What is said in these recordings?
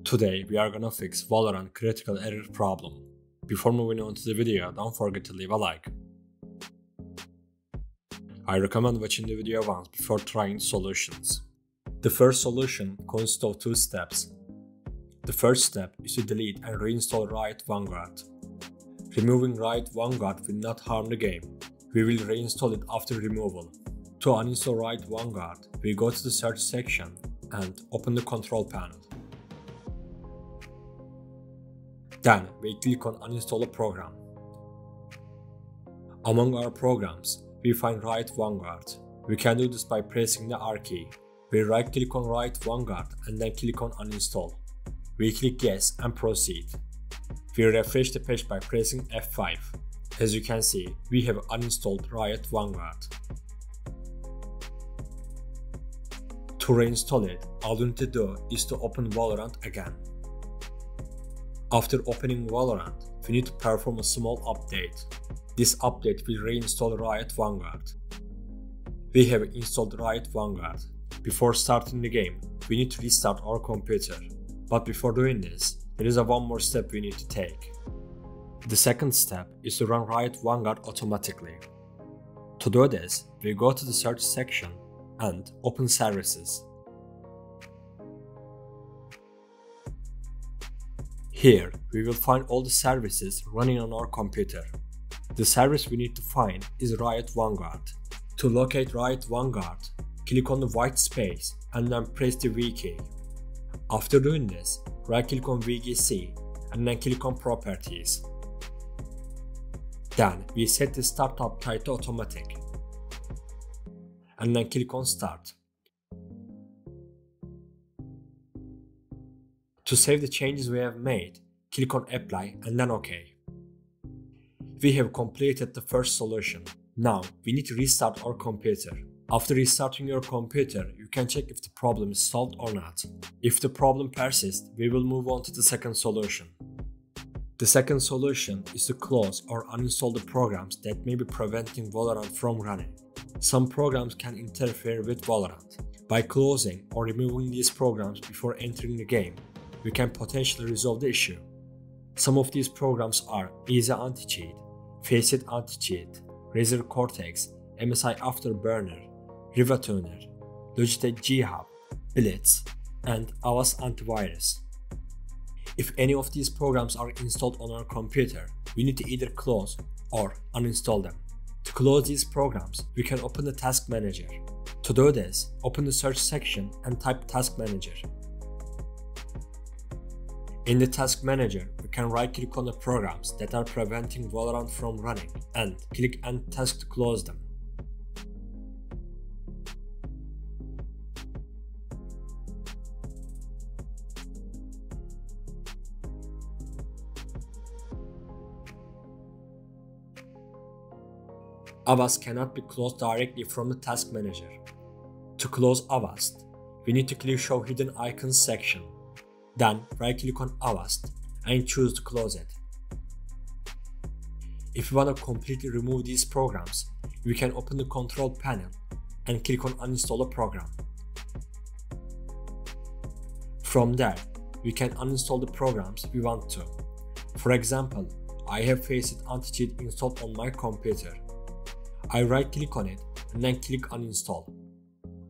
Today we are gonna fix Valorant critical error problem. Before moving on to the video, don't forget to leave a like. I recommend watching the video once before trying solutions. The first solution consists of two steps. The first step is to delete and reinstall Riot Vanguard. Removing Riot Vanguard will not harm the game. We will reinstall it after removal. To uninstall Riot Vanguard, we go to the search section and open the control panel. Then we click on Uninstall a program. Among our programs, we find Riot Vanguard. We can do this by pressing the R key. We right click on Riot Vanguard and then click on Uninstall. We click Yes and proceed. We refresh the page by pressing F5. As you can see, we have uninstalled Riot Vanguard. To reinstall it, all you need to do is to open Valorant again. After opening Valorant, we need to perform a small update. This update will reinstall Riot Vanguard. We have installed Riot Vanguard. Before starting the game, we need to restart our computer. But before doing this, there is one more step we need to take. The second step is to run Riot Vanguard automatically. To do this, we go to the search section and open services. Here, we will find all the services running on our computer. The service we need to find is Riot Vanguard. To locate Riot Vanguard, click on the white space and then press the V key. After doing this, right-click on VGC and then click on Properties. Then we set the startup type to automatic and then click on Start. To save the changes we have made, click on Apply and then OK. We have completed the first solution. Now we need to restart our computer. After restarting your computer, you can check if the problem is solved or not. If the problem persists, we will move on to the second solution. The second solution is to close or uninstall the programs that may be preventing Valorant from running. Some programs can interfere with Valorant. By closing or removing these programs before entering the game, we can potentially resolve the issue. Some of these programs are Easy Anti-Cheat, Faceit Anti-Cheat, Razer Cortex, MSI Afterburner, RivaTuner, Logitech G-Hub, Blitz, and Avast Antivirus. If any of these programs are installed on our computer, we need to either close or uninstall them. To close these programs, we can open the Task Manager. To do this, open the search section and type Task Manager. In the Task Manager, we can right-click on the programs that are preventing Valorant from running and click End Task to close them. Avast cannot be closed directly from the Task Manager. To close Avast, we need to click Show Hidden Icons section. Then right-click on Avast and choose to close it. If we want to completely remove these programs, we can open the control panel and click on Uninstall a program. From there, we can uninstall the programs we want to. For example, I have Faceit Anti-Cheat installed on my computer. I right-click on it and then click Uninstall.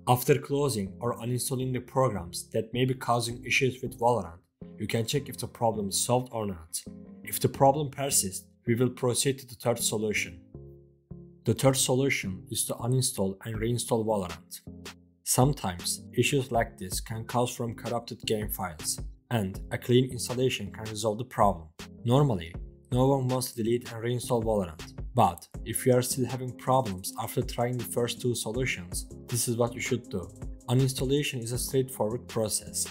After closing or uninstalling the programs that may be causing issues with Valorant, you can check if the problem is solved or not. If the problem persists, we will proceed to the third solution. The third solution is to uninstall and reinstall Valorant. Sometimes, issues like this can cause from corrupted game files, and a clean installation can resolve the problem. Normally, no one wants to delete and reinstall Valorant. But if you are still having problems after trying the first two solutions, this is what you should do. Uninstallation is a straightforward process.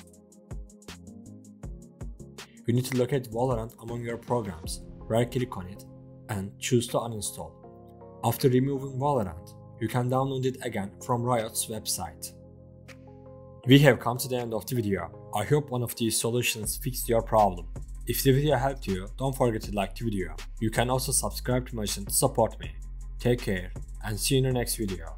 You need to locate Valorant among your programs, right-click on it, and choose to uninstall. After removing Valorant, you can download it again from Riot's website. We have come to the end of the video. I hope one of these solutions fixed your problem. If the video helped you, don't forget to like the video. You can also subscribe to my channel to support me. Take care and see you in the next video.